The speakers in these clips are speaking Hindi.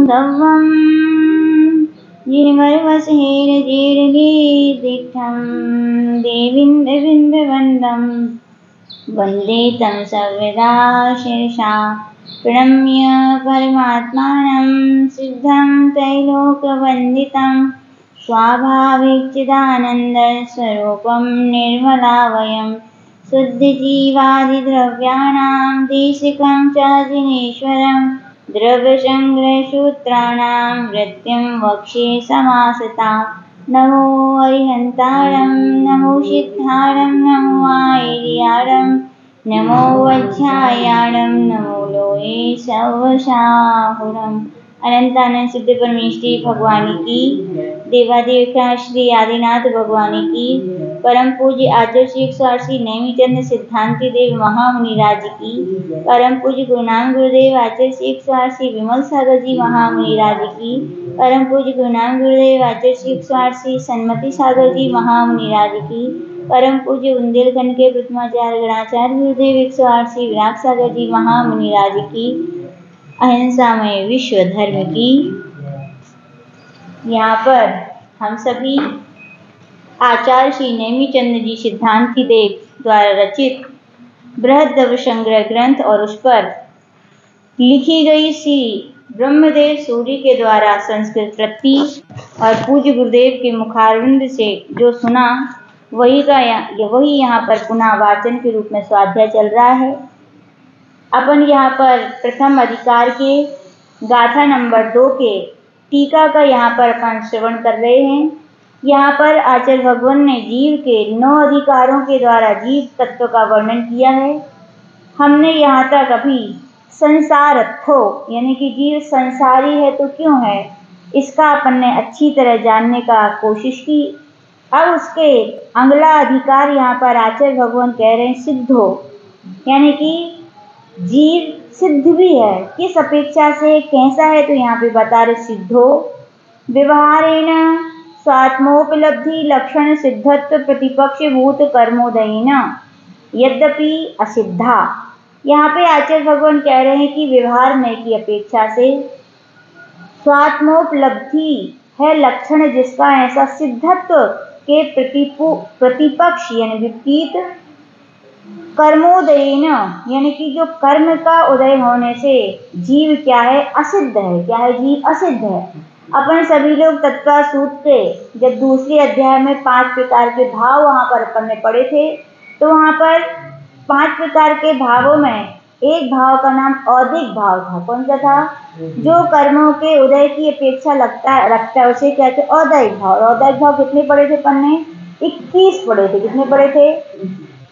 गव्वं जिनमर्वसहेरजेर्गीर्दिग्धं देवीन्द्रविन्दवन्दं वन्दे तं सर्वदा शिरसा प्रणम्य परमात्मानं सिद्धं त्रैलोक्यवन्दितं स्वाभाविकचिदानन्दस्वरूपं निर्मलावयं शुद्धजीवादिद्रव्याणां देशिकं च जिनेश्वरं द्रव्यसङ्ग्रहसूत्राणां वृत्तिं वक्ष्ये समासता। नमो अरिहन्तारं नमो सिद्धारं नमो आयर्यारं नमो वज्रायाणं नमो लोये सर्वशाहुरम्। अनंतानंद सिद्ध परमेश्वरी भगवान की, देवादेव श्री आदिनाथ भगवान की, परम पूज्य आचार्य श्री 108 नेमीचंद सिद्धांति देव महामुनिराज की, परम पूज्य गुरु नानक गुरुदेव आचार्य श्री 108 विमल सागर जी महामुनिराज की, परम पूज्य गुरु नानक गुरुदेव आचार्य श्री 108 सन्मति सागर जी महामुनिराज की, परम पूज्य बुंदेलखंड के प्रथमाचार्य गणाचार्य गुरुदेव 108 विराग सागर जी महामुनिराज की, अहिंसामय विश्व धर्म की। यहाँ पर हम सभी आचार्य श्री नेमीचंद जी सिद्धांति देव द्वारा रचित बृहद संग्रह ग्रंथ और उस पर लिखी गई श्री ब्रह्मदेव सूर्य के द्वारा संस्कृत प्रति और पूज्य गुरुदेव के मुखारविंद से जो सुना वही यहाँ पर पुनः वाचन के रूप में स्वाध्याय चल रहा है। अपन यहाँ पर प्रथम अधिकार के गाथा नंबर 2 के टीका का यहाँ पर अपन श्रवण कर रहे हैं। यहाँ पर आचार्य भगवान ने जीव के 9 अधिकारों के द्वारा जीव तत्व का वर्णन किया है। हमने यहाँ तक अभी संसारत्थो यानी कि जीव संसारी है तो क्यों है, इसका अपन ने अच्छी तरह जानने का कोशिश की। अब उसके अगला अधिकार यहाँ पर आचार्य भगवान कह रहे हैं सिद्धो, यानी कि जीव सिद्ध भी है। किस अपेक्षा से, कैसा है, तो यहाँ पे बता रहे सिद्धो व्यवहारेण स्वात्मोपलब्धि लक्षण सिद्धत्व प्रतिपक्ष भूत कर्मोदयेन यद्यपि असिद्धा। यहाँ पे आचार्य भगवान कह रहे हैं कि व्यवहार में की अपेक्षा से स्वात्मोपलब्धि है लक्षण जिसका ऐसा सिद्धत्व के प्रतिपक्ष यानी विपरीत कर्मोदयेन यानी कि जो कर्म का उदय होने से जीव क्या है, असिद्ध है। क्या है, जीव असिद्ध है। अपन सभी लोग तत्व सूत्र के जब दूसरे अध्याय में 5 प्रकार के भाव वहां पर अपन ने पढ़े थे, तो वहां पर 5 प्रकार के भावों में एक भाव का नाम औदिक भाव था। कौन सा था? जो कर्मों के उदय की अपेक्षा रखता है उसे कहते हैं औदिक भाव। औदिक भाव कितने पढ़े थे अपन ने? 21 पढ़े थे। कितने पढ़े थे?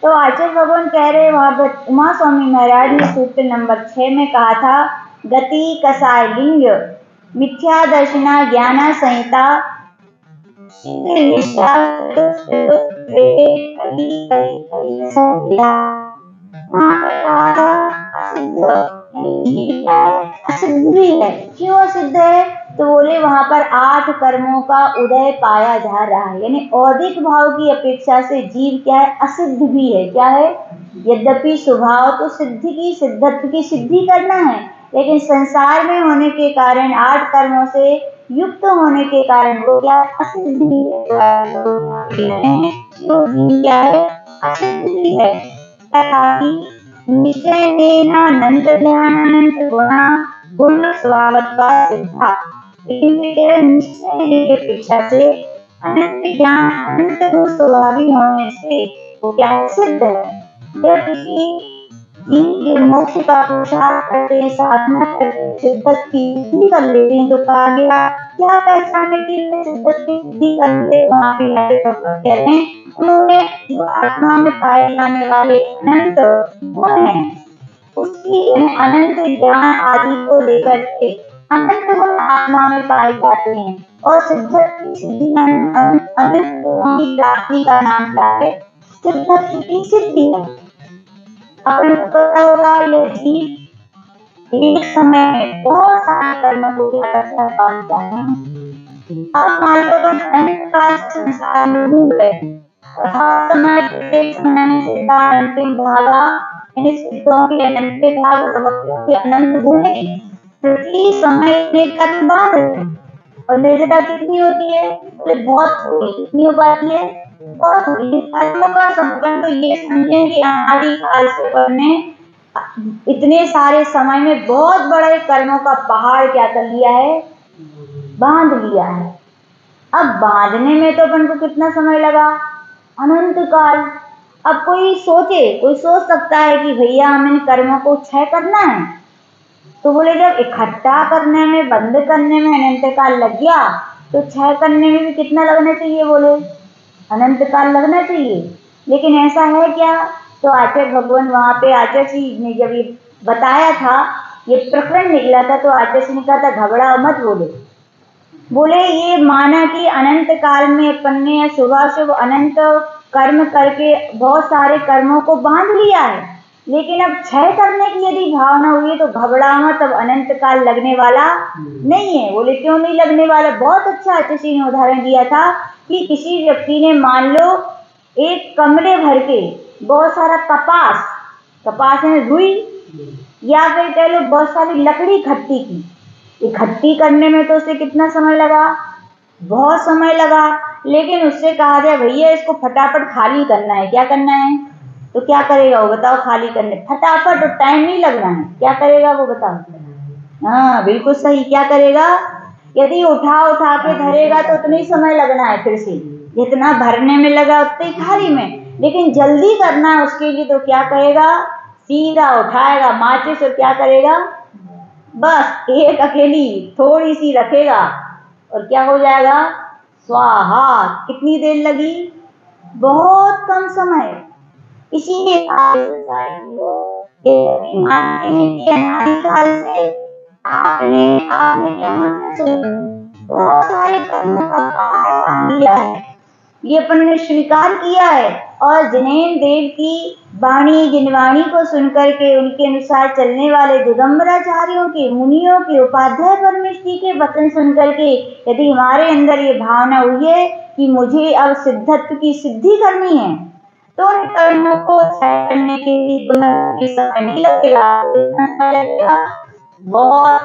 तो आचार्य भगवान कह रहे वहां पर उमा स्वामी महाराज ने सूत्र नंबर 6 में कहा था गति कसाय लिंग मिथ्या दर्शना ज्ञान संहिता क्यों सिद्ध है? तो बोले वहां पर 8 कर्मों का उदय पाया जा रहा है, यानी औदिक भाव की अपेक्षा से जीव क्या है, असिद्ध भी है। क्या है? यद्यपि स्वभाव तो सिद्धत्व की सिद्धि करना है, लेकिन संसार में होने के कारण 8 कर्मों से युक्त होने के कारण वो क्या असिद्ध भी है। क्या है? असिद्ध भी है। निश्चय अनंत ध्यानानंत गुण स्वभावत्वा सिद्धा। निश्चय की अपेक्षा से अनंत ज्ञान अनंत गुण स्वभावी होने से वो क्या सिद्ध है। जब किसी मोक्ष का पुरुषार्थ करते हैं, साधना करते हैं, सिद्धत की सिद्धि कर लेते हैं, तो कहा गया क्या पहचाने के लिए सिद्धत की सिद्धि कर ले। वहाँ पे कहते हैं उन्होंने जो आत्मा में पाए जाने वाले अनंत गुण हैं उसकी अनंत ज्ञान आदि को लेकर के अनंत गुण आत्मा में पाए जाते हैं। और सिद्धत की सिद्धि अनंत गुणों की प्राप्ति का नाम क्या है? सिद्धत की सिद्धि है। अपन को पता होगा ये जीव एक समय में बहुत सारे कर्म को करता पाता है। अब मान लो अनंत काल संसार में डूब गए और हर समय प्रत्येक समय में सिद्धांतिम भागा इन सिद्धों के अनंत भाग के अनंत गुण प्रति समय इतने कर्म बांध रहे हैं। और निर्जरता कितनी होती है? बोले बहुत थोड़ी। कितनी हो पाती है? बहुत थोड़ी। कर्मों का संपन्न तो ये समझें कि अनादि काल से हमने इतने सारे समय में बहुत बड़े कर्मों का पहाड़ क्या कर लिया है? बांध लिया है। अब बांधने में तो अपन को कितना समय लगा? अनंत काल। अब कोई सोच सकता है कि भैया हमें इन कर्मों को क्षय करना है, तो बोले जब इकट्ठा करने में, बंद करने में अनंत काल लग गया, तो क्षय करने में भी कितना लगना चाहिए? बोले अनंत काल लगना चाहिए। लेकिन ऐसा है क्या? तो आचार्य भगवान वहां पे आचार्य जी ने जब ये बताया था, ये प्रकरण निकला था, तो आचार्य जी ने कहा था घबराओ मत। बोले ये माना कि अनंत काल में अपन ने शुभाशुभ अनंत कर्म करके बहुत सारे कर्मों को बांध लिया है, लेकिन अब क्षय करने की यदि भावना हुई है तो घबराओ मत, अब अनंत काल लगने वाला नहीं है। बोले क्यों नहीं लगने वाला? बहुत अच्छा आचार्य ने उदाहरण दिया था कि किसी व्यक्ति ने मान लो एक कमरे भर के बहुत सारा कपास में रुई, या फिर कह लो बहुत सारी लकड़ी इकट्ठी की। इकट्ठी करने में तो उसे कितना समय लगा? बहुत समय लगा। लेकिन उससे कहा गया भैया इसको फटाफट खाली करना है। क्या करना है? तो क्या करेगा वो बताओ? खाली करने फटाफट, और टाइम नहीं लगना है। क्या करेगा वो बताओ? हाँ बिल्कुल सही। क्या करेगा? यदि उठा के धरेगा तो उतना ही समय लगना है, फिर से जितना भरने में लगा उतना ही खाली में। लेकिन जल्दी करना है उसके लिए तो क्या करेगा? सीधा उठाएगा माचिस और क्या करेगा? बस एक अकेली थोड़ी सी रखेगा और क्या हो जाएगा? स्वाहा। कितनी देर लगी? बहुत कम समय। इसीलिए बहुत सारे कर्मों का पहाड़ लिया है, ये अपन ने स्वीकार किया है। और जिनेन्द्र देव की वाणी, जिनवाणी को सुनकर के उनके अनुसार चलने वाले दिगंबराचार्यों के, मुनियों के, उपाध्याय परमेश्वरी के वचन सुनकर के यदि हमारे अंदर ये भावना हुई है कि मुझे अब सिद्धत्व की सिद्धि करनी है, तो उन कर्मों को क्षय करने के लिए समय नहीं लगेगा। बहुत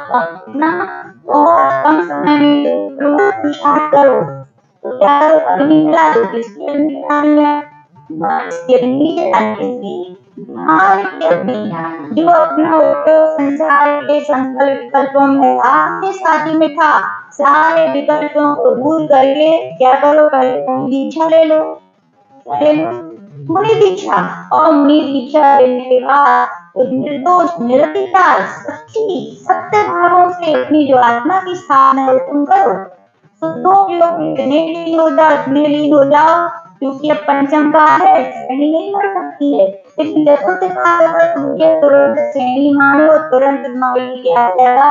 कम समय में करो। तो क्या करो? अग्नि जला दो। किसकी अग्नि जलानी है? जो अपना संसार के संकल्प विकल्पों में आपके साथी में था, सारे विकल्पों को दूर करके क्या करो? दीक्षा ले लो। मुनि दीक्षा। और मुनि दीक्षा लेने के बाद निर्दोष, निरतिकार, सत्य भावों से अपनी जो आत्मा की स्थापना है तुम करो। लीन हो जाओ, क्योंकि अब पंचम का है, श्रेणी नहीं बढ़ सकती है। लेकिन चतुर्थ का मुझे तुरंत श्रेणी मानो, तुरंत क्या जाएगा?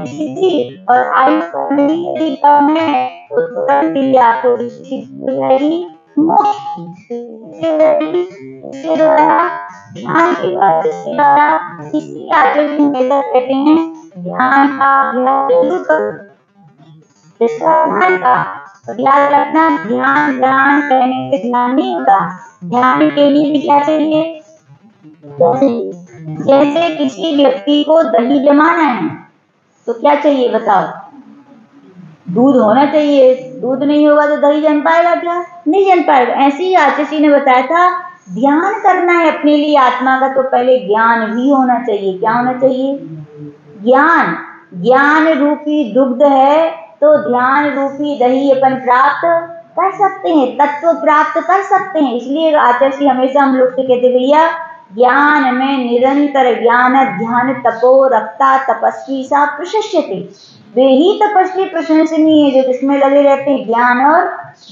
सिद्धि। और आयु यदि कम है तो तुरंत ही आपको सिद्धि हो जाएगी। ध्यान के बाद कहते हैं ध्यान का याद रखना, ध्यान करने से ध्यान नहीं होता। ध्यान के लिए भी क्या चाहिए? जैसे किसी व्यक्ति को दही जमाना है तो क्या चाहिए बताओ? दूध होना चाहिए। दूध नहीं होगा तो दही जम पाएगा क्या? नहीं जम पाएगा। ऐसे ही आचार्य ने बताया था ध्यान करना है अपने लिए आत्मा का, तो पहले ज्ञान भी होना चाहिए। क्या होना चाहिए? ज्ञान रूपी दुग्ध है, तो ध्यान रूपी दही अपन प्राप्त कर सकते हैं, तत्व प्राप्त कर सकते हैं। इसलिए आचार्य हमेशा हम लोग से कहते भैया ज्ञान में निरंतर ज्ञान ध्यान तपो रक्ता तपस्वी सा प्रशस्यते। वे ही तपस्वी प्रशंसनीय है जो जिसमें लगे रहते हैं ज्ञान और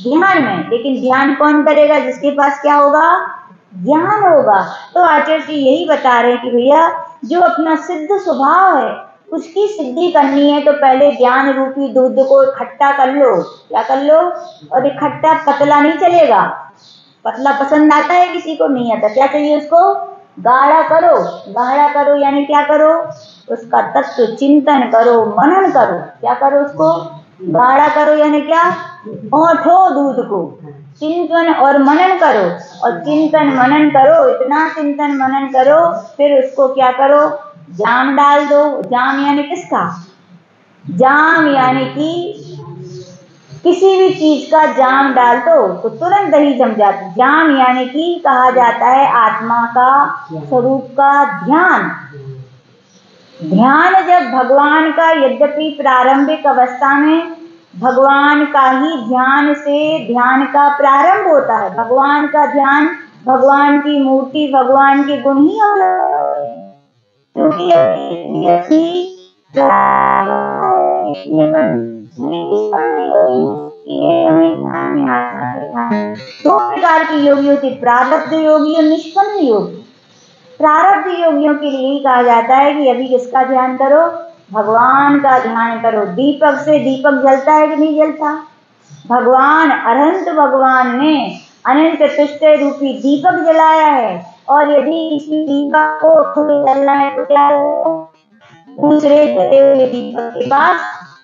ध्यान में। लेकिन ध्यान कौन करेगा? जिसके पास क्या होगा? ज्ञान होगा। तो आचार्य जी यही बता रहे हैं कि भैया जो अपना सिद्ध स्वभाव है उसकी सिद्धि करनी है तो पहले ज्ञान रूपी दूध को इकट्ठा कर लो। क्या कर लो? और इकट्ठा पतला नहीं चलेगा। पतला पसंद आता है किसी को? नहीं आता। क्या चाहिए उसको? गाढ़ा करो। गाढ़ा करो यानी क्या करो? उसका तत्व चिंतन करो, मनन करो। क्या करो? उसको गाढ़ा करो यानी क्या? औंठो दूध को, चिंतन और मनन करो। और चिंतन मनन करो, इतना चिंतन मनन करो, फिर उसको क्या करो? जाम डाल दो, जाम यानी किसका? जाम यानी कि किसी भी चीज का जाम डाल दो तो तुरंत दही जम जाती। जाम यानी कि कहा जाता है आत्मा का स्वरूप का ध्यान। ध्यान जब भगवान का, यद्यपि प्रारंभिक अवस्था में भगवान का ही ध्यान से ध्यान का प्रारंभ होता है। भगवान का ध्यान, भगवान की मूर्ति, भगवान के गुण ही दो प्रकार की योगी होती, प्रारब्ध योगी और निष्पन्न योगी। प्रारब्ध योगियों के लिए ही कहा जाता है कि अभी किसका ध्यान करो? भगवान का ध्यान करो। दीपक से दीपक जलता है कि नहीं जलता? भगवान अनंत भगवान ने अनंत तुष्ट रूपी दीपक जलाया है, और यदि किसी दीपक को खुद जलना है तो क्या दूसरे जले हुए दीपक के पास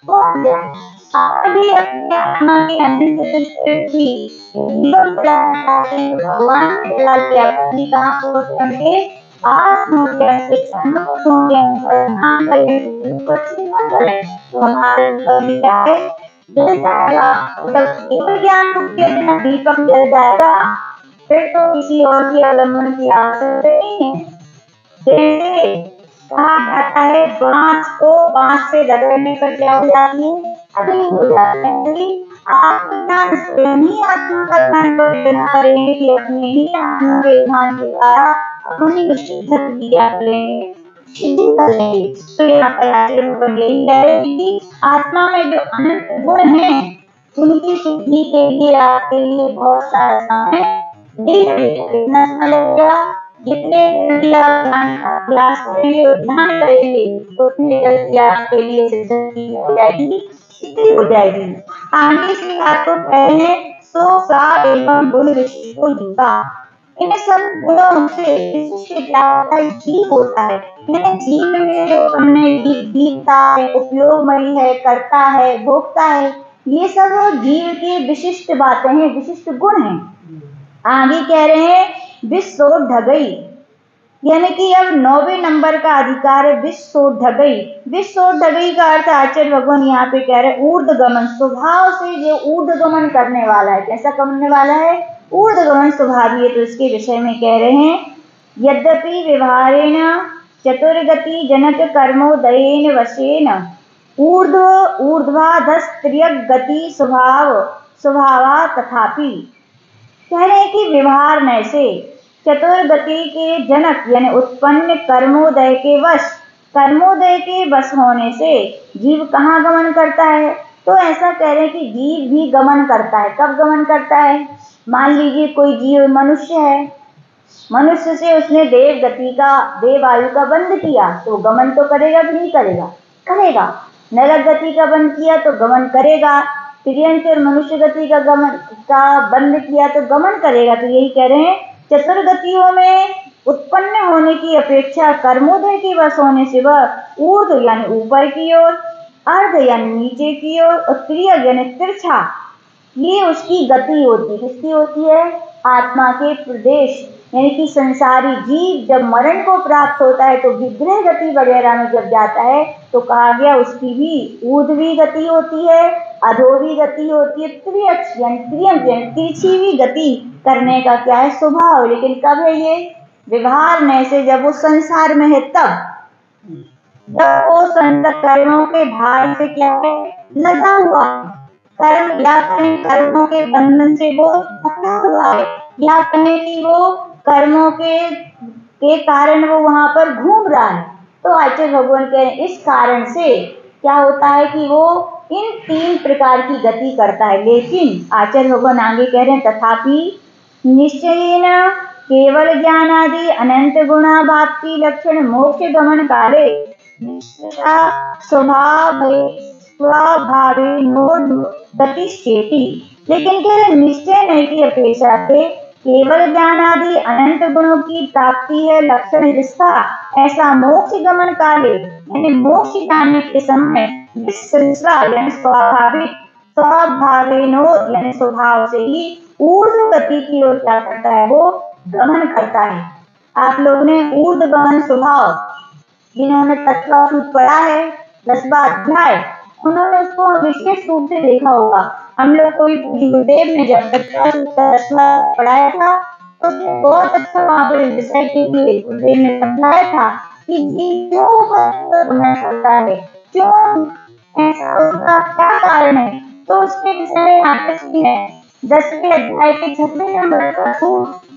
पहुंच जाए। अभी अपने आत्मा के अनंत तुष्ट रूपी दीपक जलाना चाहते हैं, भगवान ने जला दिया। अपनी कहाँ पहुंच करके पास पहुंच गए, सन्मुख पहुंच गए, नाम करें तो हमारे क्या है? जल जाएगा। तब केवल ज्ञान रूप के बिना दीपक जल जाएगा, फिर तो किसी और की अवलंबन की आवश्यकता नहीं है। जैसे कहा जाता है बांस को बांस से रगड़ने पर क्या हो जाती है? अग्नि हो जाती है। आप स्वयं ही आत्मा का ध्यान करेंगे कि अपने ही आत्मा के ध्यान के द्वारा अपनी शुद्ध क्रिया करेंगे, सिद्धि करेंगे। तो यहाँ पर आचरण यही है कि आत्मा में जो अनंत गुण हैं उनकी सिद्धि के लिए आपके लिए बहुत सारा समय कितना समय लगेगा? जितने जल्दी आप अभ्यास करेंगे और ध्यान करेंगे तो उतने जल्दी आपके लिए सिद्धि हो जाएगी, सिद्धि हो जाएगी। आगे से आपको पहले 100 का एवं गुण विशिष्ट को लिखा। इन सब गुणों से विशिष्ट क्या होता है? जीव होता है। जीव में जो हमने जीवता है, उपयोगमयी है, करता है, भोगता है, ये सब जीव की विशिष्ट बातें हैं, विशिष्ट गुण हैं। आगे कह रहे हैं विश्व ढगई, यानी कि अब 9वें नंबर का अधिकार है विश्व ढगई। विश्व ढगई का अर्थ आचार्य भगवान यहाँ पे कह रहे हैं ऊर्ध्वगमन, स्वभाव से जो ऊर्ध्वगमन करने वाला है। कैसा करने वाला है? ऊर्ध्वगमन स्वभावी है। तो इसके विषय में कह रहे हैं यद्यपि व्यवहारेण चतुर्गति जनक कर्मोदयेन वशेन ऊर्ध्वाधस्त्रियक गति स्वभावा तथापि, कह रहे हैं कि व्यवहार में से चतुर्गति के जनक यानी उत्पन्न कर्मोदय के वश होने से जीव कहाँ गमन करता है? तो ऐसा कह रहे हैं कि जीव भी गमन करता है। कब गमन करता है? मान लीजिए कोई जीव मनुष्य है, मनुष्य से उसने देव गति का, देव आयु का बंध किया तो गमन तो करेगा कि नहीं करेगा? करेगा। नरक गति का बंध किया तो गमन करेगा। तिर्यंत और मनुष्य गति का बंध किया तो गमन करेगा। तो यही कह रहे हैं चतुर्गतियों में उत्पन्न होने की अपेक्षा कर्मोदय के वश होने से वह ऊर्ध्व यानी ऊपर की ओर, अर्ध यानी नीचे की ओर और त्रियक यानी तिरछा, ये उसकी गति होती है। किसकी होती है? आत्मा के प्रदेश यानी कि संसारी जीव जब मरण को प्राप्त होता है तो विग्रह गति वगैरह में जब जाता है तो कहा गया उसकी भी ऊर्ध्वी गति होती है, अधोवी गति होती है, त्रियक्ष यानी तिरछी भी गति करने का क्या है? स्वभाव। लेकिन कब है ये? व्यवहार में से जब वो संसार में है तब, जब वो संसार कर्मों के भार से क्या है? लगा हुआ कर्म, या कहें कर्मों के बंधन से वो बंधा हुआ है, या कहें कि वो कर्मों के कारण वो वहां पर घूम रहा है। तो आचार्य भगवान कह रहे हैं इस कारण से क्या होता है कि वो इन 3 प्रकार की गति करता है। लेकिन आचार्य भगवान आगे कह रहे हैं तथापि निश्चयेन केवल ज्ञानादि अनंत गुणा भाप्ति लक्षण मोक्ष गमन काले गतिश्चेति। लेकिन कह निश्चय नहीं की अपेक्षा से केवल ज्ञान आदि अनंत गुणों की प्राप्ति है लक्षण जिसका, ऐसा मोक्ष गमन काले यानी मोक्ष जाने के समय स्वभावेनो यानी स्वभाव से ही ऊर्ध्व गति की ओर क्या करता है? वो गमन करता है। आप लोगों ने ऊर्ध्व गमन स्वभाव जिन्होंने तत्वासूत्र पढ़ा है 10वां अध्याय, उन्होंने उसको विशेष रूप से देखा होगा। हम लोग को भी गुरुदेव ने जब तत्वासूत्र का 10वां पढ़ाया था तो बहुत अच्छा वहाँ पर विषय के लिए गुरुदेव ने समझाया था कि जीव क्यों गुनाह करता है, क्यों ऐसा उसका क्या कारण है। तो उसके विषय में यहाँ पे सुनिए 10वें अध्याय के 6वें नंबर का सूत्र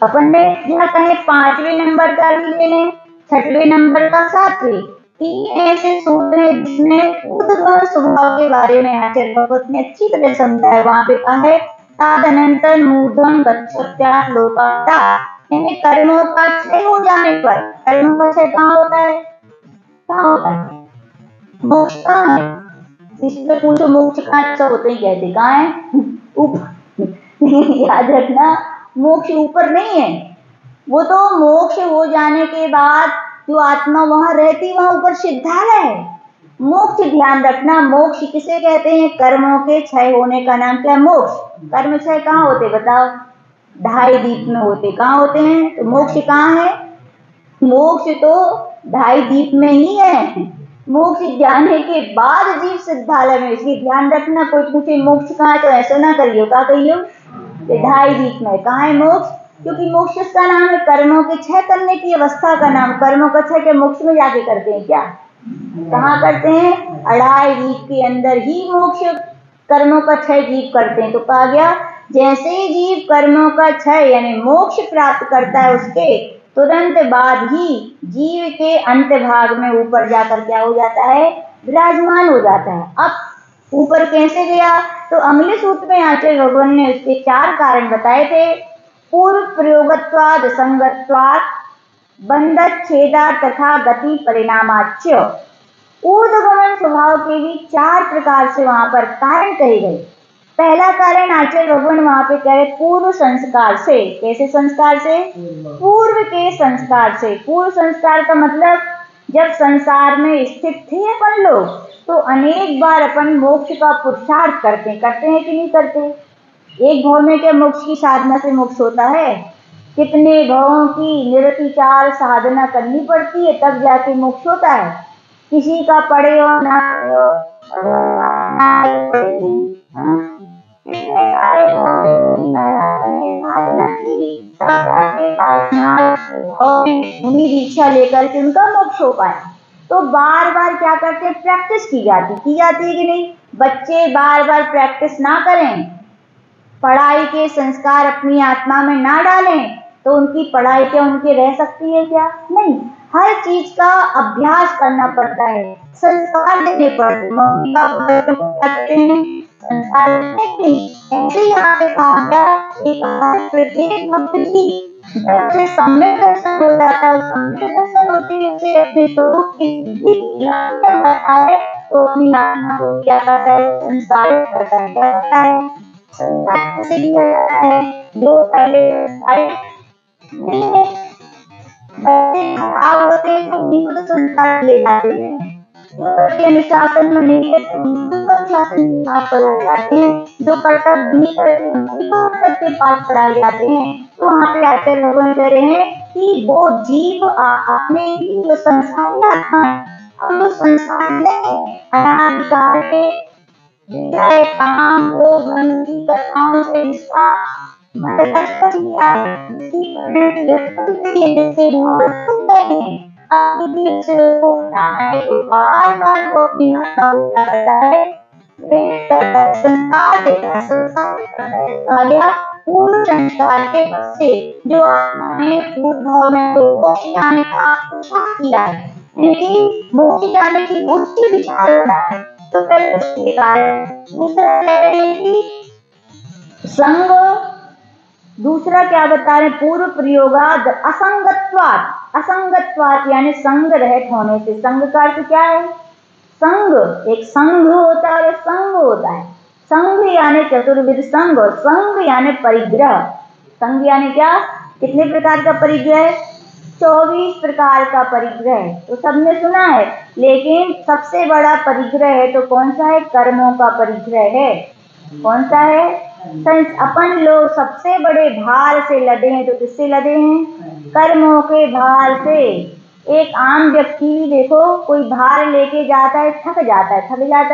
अपन ने या कहे 5वें नंबर का भी ले लें, 6वें नंबर का 7वें, 3 ऐसे सूत्र हैं जिसमें उद्गम स्वभाव के बारे में आचार्य भगवत ने अच्छी तरह समझाया। वहाँ पे कहा है तदनंतर मूढ़ं गच्छत्यात् लोकान्तात्, यानी कर्मों का क्षय हो जाने पर, कर्मों का क्षय कहाँ होता है, कहाँ होता है, मोक्ष कहाँ है। किसी से पूछो मोक्ष कहाँ, सब होते ही कहते कहाँ है, ऊपर। याद रखना मोक्ष ऊपर नहीं है, वो तो मोक्ष हो जाने के बाद जो आत्मा वहां रहती वहां ऊपर सिद्धालय है। मोक्ष ध्यान रखना, मोक्ष किसे कहते हैं, कर्मों के क्षय होने का नाम क्या है, मोक्ष। कर्म क्षय कहाँ होते बताओ, ढाई दीप में होते, कहाँ होते हैं, तो मोक्ष कहाँ है, मोक्ष तो ढाई दीप में ही है। मोक्ष जाने के बाद जीव सिद्धालय में, इसलिए ध्यान रखना कोई पूछे मोक्ष कहाँ है तो ऐसा ना करियो, क्या कहियो, ढाई दीप में। कहाँ है मोक्ष, क्योंकि मोक्ष का नाम है कर्मों के क्षय करने की अवस्था का नाम। कर्मों का क्षय के मोक्ष में जाके करते हैं क्या, कहाँ करते हैं, अढ़ाई दीप के अंदर ही मोक्ष कर्मों का क्षय जीव करते हैं। तो कहा गया जैसे ही जीव कर्मों का क्षय यानी मोक्ष प्राप्त करता है उसके तुरंत बाद ही जीव के अंत भाग में ऊपर जाकर क्या हो जाता है, विराजमान हो जाता है। अब ऊपर कैसे गया, तो अगले सूत्र में आचार्य भगवान ने उसके 4 कारण बताए थे। पूर्व प्रयोगत्वाद संगत्वाद बंधत छेदा तथा गति परिणामाच्य। ऊर्ध्वगमन स्वभाव के भी 4 प्रकार से वहां पर कारण कहे गए। पहला कारण आचार्य भगवान वहां पे कह रहे पूर्व संस्कार से। कैसे संस्कार से, पूर्व के संस्कार से। पूर्व संस्कार का मतलब जब संसार में स्थित थे अपन लोग तो अनेक बार अपन मोक्ष का पुरुषार्थ करते हैं कि नहीं करते। एक भाव में क्या मोक्ष की साधना से मोक्ष होता है, कितने भावों की निरतिचार साधना करनी पड़ती है तब जाके मोक्ष होता है। किसी का पढ़े हो ना उन्हीं दीक्षा लेकर के उनका मोक्ष हो पाए। तो बार बार क्या करते हैं, प्रैक्टिस की जाती है कि नहीं। बच्चे बार बार प्रैक्टिस ना करें, पढ़ाई के संस्कार अपनी आत्मा में ना डालें तो उनकी पढ़ाई क्या उनके रह सकती है क्या, नहीं। हर चीज का अभ्यास करना पड़ता है, संस्कार देने पड़ते। मम्मी पापा करते हैं संस्कार ऐसे यहाँ पे कहा गया प्रत्येक भक्त की जैसे सम्यक दर्शन हो जाता है, सम्यक दर्शन होते हुए अपने स्वरूप की है तो अपनी आत्मा को क्या करता है, संस्कार करता है। संस्कार से भी हो जाता है जो पहले नहीं है खराब होते हैं तो उन्हीं को संस्कार ले जाते हैं। अनुशासन में नहीं है जो कर्तव्य नहीं करते उनके पास पढ़ाए जाते हैं। तो वहाँ पे आते लोग कह रहे हैं कि वो जीव अपने जो संसारी आत्मा है और जो संसार में अनाधिकार के काम वो की कथाओं से इसका पूर्ण संस्कार के बच्चे जो आपने पूर्व में जाने का किया है, लेकिन मोक्ष जाने की उच्च विचार होता है। तो फिर उसके कारण संग, दूसरा क्या बता रहे, पूर्व प्रयोगाद असंगत्वात्। असंगत्वात् यानी संग रहित होने से। संग का अर्थ क्या है, संग, एक संघ होता है और एक संग होता है। संघ यानी चतुर्विध संग और संग यानी परिग्रह। संग यानी क्या, कितने प्रकार का परिग्रह है, 24 प्रकार का परिग्रह है। तो सबने सुना है, लेकिन सबसे बड़ा परिग्रह है तो कौन सा है, कर्मों का परिग्रह है। कौन सा है, अपन लोग सबसे बड़े भार से लदे हैं तो किससे लदे हैं, कर्मों के भार से। एक आम व्यक्ति भी देखो, कोई भार लेके जाता है, थक जाता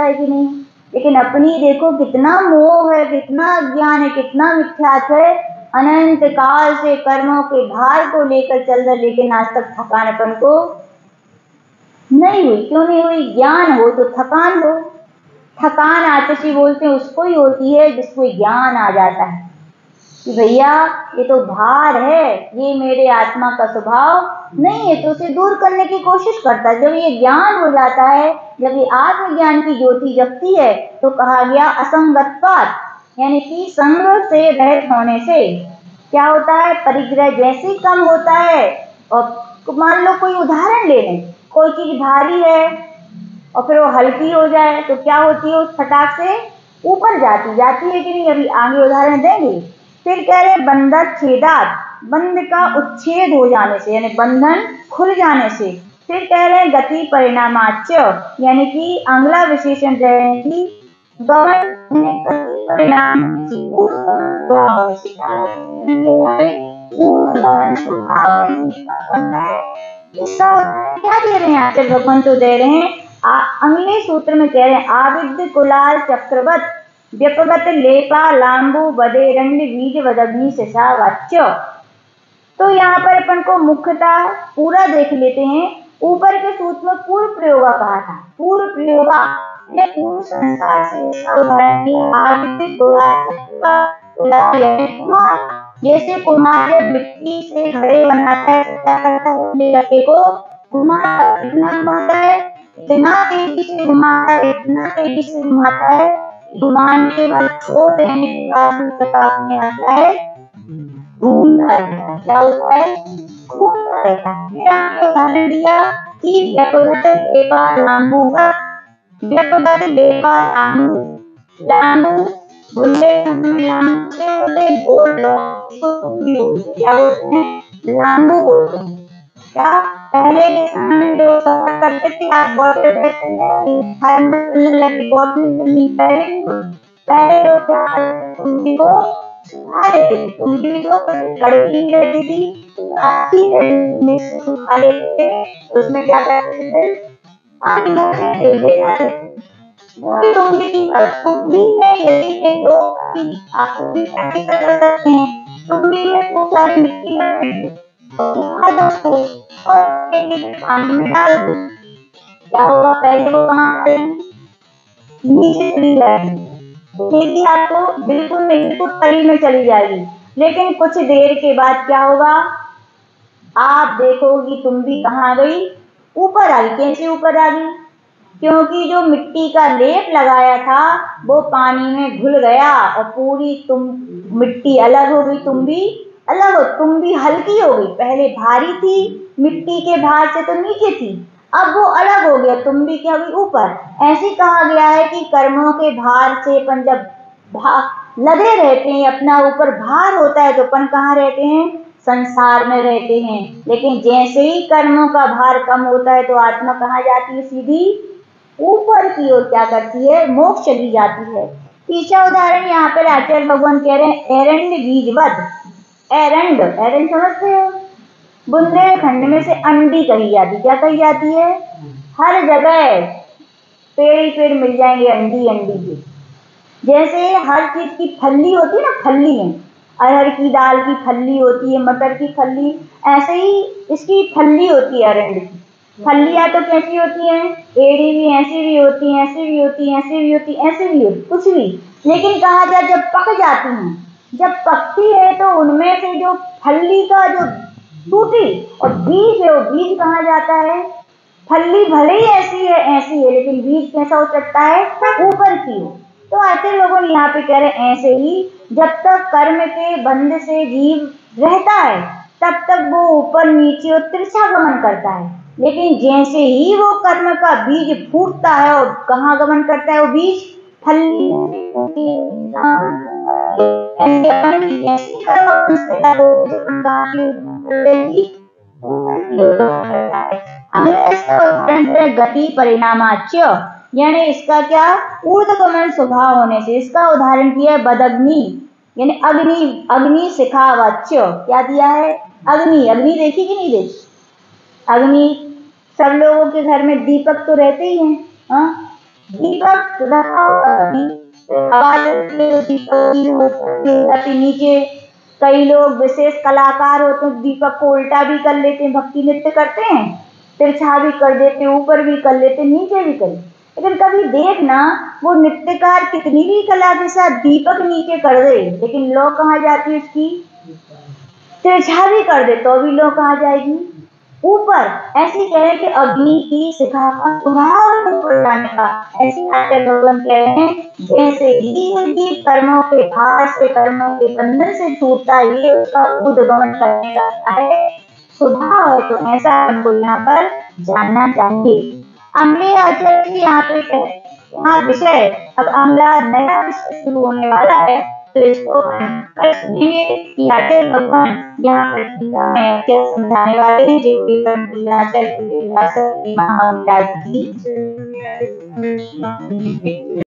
है कि नहीं? लेकिन अपनी देखो कितना मोह है, कितना अज्ञान है, कितना मिथ्यात्व है। अनंत काल से कर्मों के भार को लेकर चल रहे, लेकिन आज तक थकानपन को नहीं हुई। क्यों नहीं हुई? ज्ञान हो तो थकान हो। थकान आतशी बोलते हैं उसको ही होती है जिसको ज्ञान आ जाता है कि भैया ये तो भार है, ये मेरे आत्मा का स्वभाव नहीं है, तो उसे दूर करने की कोशिश करता है। जब ये ज्ञान हो जाता है, जब ये आत्मज्ञान की ज्योति जगती है, तो कहा गया असंगत्वात्, यानी कि संग से रहित होने से क्या होता है? परिग्रह जैसे कम होता है। और मान लो कोई उदाहरण ले लें, कोई चीज भारी है और फिर वो हल्की हो जाए तो क्या होती है? उस फटाक से ऊपर जाती है कि नहीं? अभी आगे उदाहरण देंगे। फिर कह रहे बंधन छेदात, बंध का उच्छेद हो जाने से, यानी बंधन खुल जाने से। फिर कह रहे हैं गति परिणामाच, यानी कि अगला विशेषण कह रहे हैं कि परिणाम क्या दे रहे हैं आचार्य भगवान? तो दे रहे हैं अगले सूत्र में कह रहे हैं आविद्य कुलाल चक्रवत व्यपगत लेपा लांबू बदेरंड बीज वदग्नि शशा वाच्य। तो यहाँ पर अपन को मुख्यतः पूरा देख लेते हैं। ऊपर के सूत्र में पूर्व प्रयोगा कहा था, पूर्व प्रयोगा पूर्व संस्कार से आविद्य कुलाल, जैसे कुम्हार जब मिट्टी से घड़े बनाता है तो क्या करता है? अपने लकड़े को घुमाता है, इतना तेजी से घुमाता है, इतना तेजी से घुमाता है, घुमाने के बाद छोड़ देने के बाद में आता है, घूमता रहता है। क्या होता है? घूमता रहता है। फिर आपने उदाहरण दिया कि व्यपगत लेपा लांबू, व्यपगत लेपा लांबू, लांबू बोले लांबू से बोले बोल लो, क्या बोलते हैं? लांबू बोलते हैं। क्या पहले के समय में जो सफर करते थे, आप बोलते थे पहले लोग क्या कुंडी को सुखा देते थे, कुंडी को कड़की रहती थी, आती में सुखा लेते थे, उसमें क्या करते थे? पानी भर के दे जाते थे। कुंडी में यदि लोग आपको भी प्रैक्टिस कर सकते हैं, कुंडी में खूब सारी मिट्टी है और पानी में डाल दो, क्या होगा? पहले वो कहाँ करेंगे? नीचे चली जाएगी, खेती आपको बिल्कुल तली में चली जाएगी। लेकिन कुछ देर के बाद क्या होगा? आप देखोगी तुम भी कहाँ गई? ऊपर आ गई। कैसे ऊपर आ गई? क्योंकि जो मिट्टी का लेप लगाया था वो पानी में घुल गया और पूरी तुम मिट्टी अलग हो गई, तुम भी अलग हो, तुम भी हल्की हो गई। पहले भारी थी, मिट्टी के भार से तो नीचे थी, अब वो अलग हो गया, तुम भी क्या हुई? ऊपर। ऐसे कहा गया है कि कर्मों के भार से अपन जब लगे रहते हैं, अपना ऊपर भार होता है, तो अपन कहाँ रहते हैं? संसार में रहते हैं। लेकिन जैसे ही कर्मों का भार कम होता है तो आत्मा कहाँ जाती है? सीधी ऊपर की ओर क्या करती है? मोक्ष चली जाती है। तीसरा उदाहरण यहाँ पर आचार्य भगवान कह रहे हैं एरंड बीजवद। एरंड, एरंड समझते हो? बुंदेलखंड में से अंडी कही जाती। क्या कही जाती है? हर जगह पेड़ ही पेड़ मिल जाएंगे अंडी अंडी के। जैसे हर चीज की फल्ली होती है ना, फल्ली में अरहर की दाल की फल्ली होती है, मटर की फल्ली, ऐसे ही इसकी फल्ली होती है अरंड की। फल्लियां तो कैसी होती हैं? एड़ी भी ऐसी भी होती है, ऐसी भी होती है, ऐसी भी होती है, ऐसी भी होती, कुछ भी। लेकिन कहा जाए जब पक जाती हैं, जब पकती है तो उनमें से जो फल्ली का जो टूटी और बीज है, वो बीज कहाँ जाता है? फल्ली भले ही ऐसी है, लेकिन बीज कैसा हो सकता है? ऊपर की हो। तो ऐसे लोगों ने यहाँ पे कह रहे हैं ऐसे ही जब तक कर्म के बंध से जीव रहता है तब तक वो ऊपर नीचे और तिरछा गमन करता है। लेकिन जैसे ही वो कर्म का बीज फूटता है और कहाँ गमन करता है वो बीज? फल्ली। गति परिणामाच्य, यानी इसका क्या? ऊर्ध्वगमन स्वभाव होने से। इसका उदाहरण किया है बदग्नि, यानी अग्नि, अग्नि शिखावाच्य। क्या दिया है? अग्नि। अग्नि देखी कि नहीं देखी? अग्नि, सब लोगों के घर में दीपक तो रहते ही हैं। हाँ, दीपक अति नीचे कई लोग विशेष कलाकार होते हैं, दीपक को उल्टा भी कर लेते हैं, भक्ति नृत्य करते हैं, तिरछा भी कर देते, ऊपर भी कर लेते, नीचे भी कर लेते। लेकिन कभी देखना वो नृत्यकार कितनी भी कला के साथ दीपक नीचे कर दे, लेकिन लौ कहाँ जाती है उसकी, तिरछा भी कर दे तो भी लौ कहाँ जाएगी, ऊपर। ऐसे कह रहे कि अग्नि की शिखा का स्वभाव ऊपर जाने का। ऐसे आचार्य भगवान कह रहे हैं जैसे ही कर्मों के भार से, कर्मों के बंधन से छूटता है, उसका उद्गमन करने का है स्वभाव है। तो ऐसा हमको यहाँ पर जानना चाहिए। अगले आचार्य जी यहाँ पे विषय, अब अगला नया विषय शुरू होने वाला है, तो इसको सुनिए कि आचार्य भगवान यहाँ पर टीका में क्या समझाने वाले हैं। जो आचार्य महाराज की